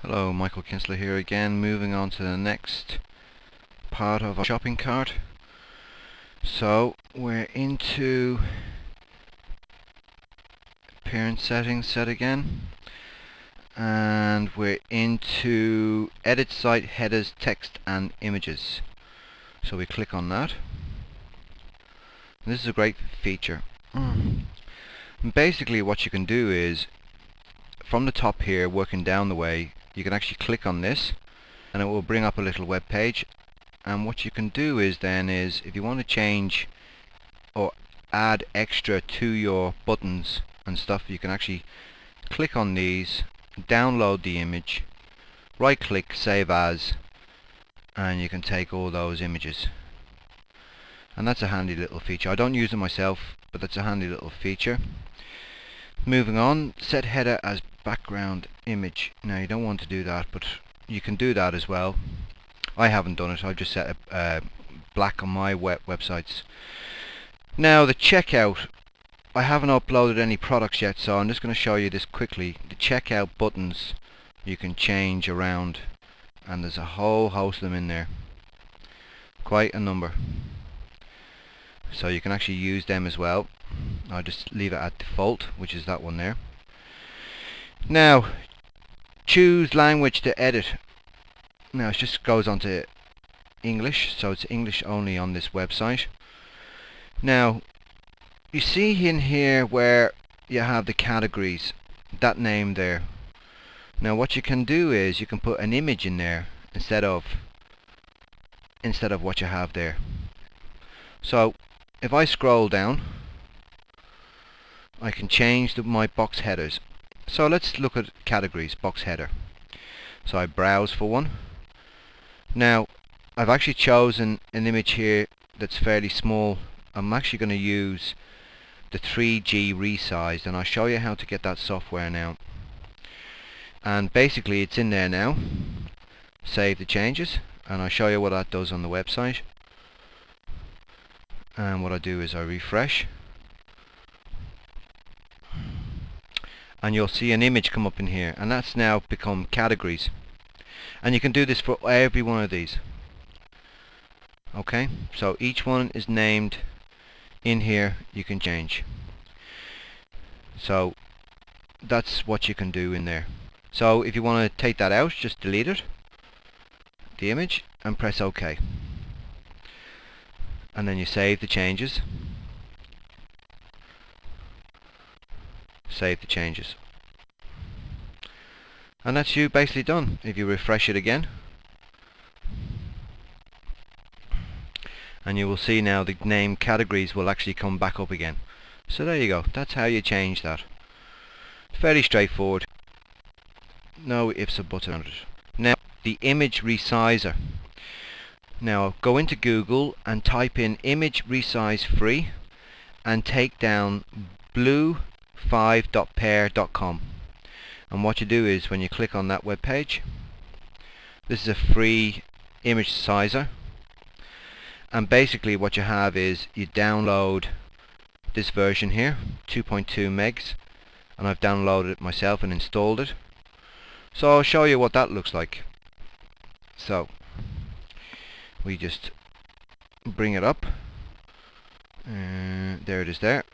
Hello, Michael Kinsler here again, moving on to the next part of our shopping cart. So we're into appearance settings set again, and we're into edit site headers, text and images. So we click on that. And this is a great feature. And basically what you can do is, from the top here, working down the way, you can actually click on this and it will bring up a little web page. And what you can do is if you want to change or add extra to your buttons and stuff, you can actually click on these, download the image, right click, save as, and you can take all those images. And that's a handy little feature. I don't use it myself, but that's a handy little feature. Moving on, set header as background image. Now you don't want to do that, but you can do that as well. I haven't done it. I've just set black on my websites. Now the checkout, I haven't uploaded any products yet, so I'm just going to show you this quickly. The checkout buttons you can change around, and there's a whole host of them in there, quite a number, so you can actually use them as well. I'll just leave it at default, which is that one there. Now choose language to edit. Now it just goes on to English, so it's English only on this website. Now you see in here where you have the categories, that name there. Now what you can do is you can put an image in there instead of what you have there. So if I scroll down, I can change my box headers. So let's look at categories, box header. So I browse for one. Now I've actually chosen an image here that's fairly small. I'm actually going to use the 3G resized, and I'll show you how to get that software now. And basically it's in there now. Save the changes, and I'll show you what that does on the website. And what I do is I refresh, and you'll see an image come up in here, and that's now become categories. And you can do this for every one of these. Okay, so each one is named in here, you can change. So that's what you can do in there. So if you want to take that out, just delete it, the image, and press OK. And then you save the changes. Save the changes. And that's you basically done. If you refresh it again, and you will see now the name categories will actually come back up again. So there you go. That's how you change that. Fairly straightforward. No ifs or buts around it. Now the image resizer. Now go into Google and type in image resize free and take down blue5.pair.com. And what you do is when you click on that web page, this is a free image sizer, and basically what you have is you download this version here, 2.2 megs, and I've downloaded it myself and installed it. So I'll show you what that looks like. So we just bring it up, and there it is there,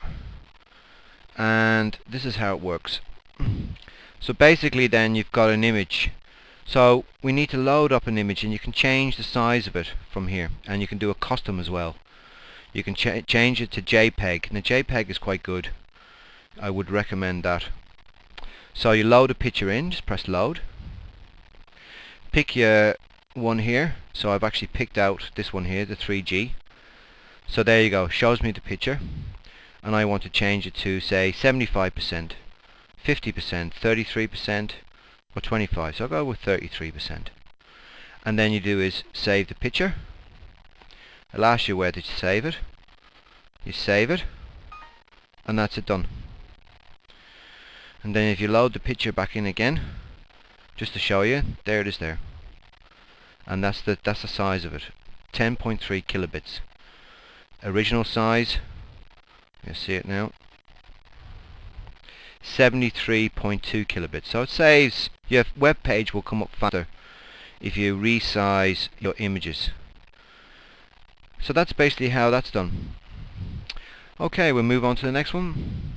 and this is how it works. So basically then you've got an image. So we need to load up an image, and you can change the size of it from here, and you can do a custom as well. You can change it to JPEG, and the JPEG is quite good. I would recommend that. So you load a picture in, just press load, pick your one here. So I've actually picked out this one here, the 3G. So there you go, shows me the picture, and I want to change it to say 75%, 50%, 33%, or 25%. So I'll go with 33%. And then you do is save the picture. It'll ask you where to save it. You save it, and that's it done. And then if you load the picture back in again, just to show you, there it is there. And that's the size of it, 10.3 kilobits. Original size, you see it now, 73.2 kilobits. So it saves your web page will come up faster if you resize your images. So that's basically how that's done. Okay, we'll move on to the next one.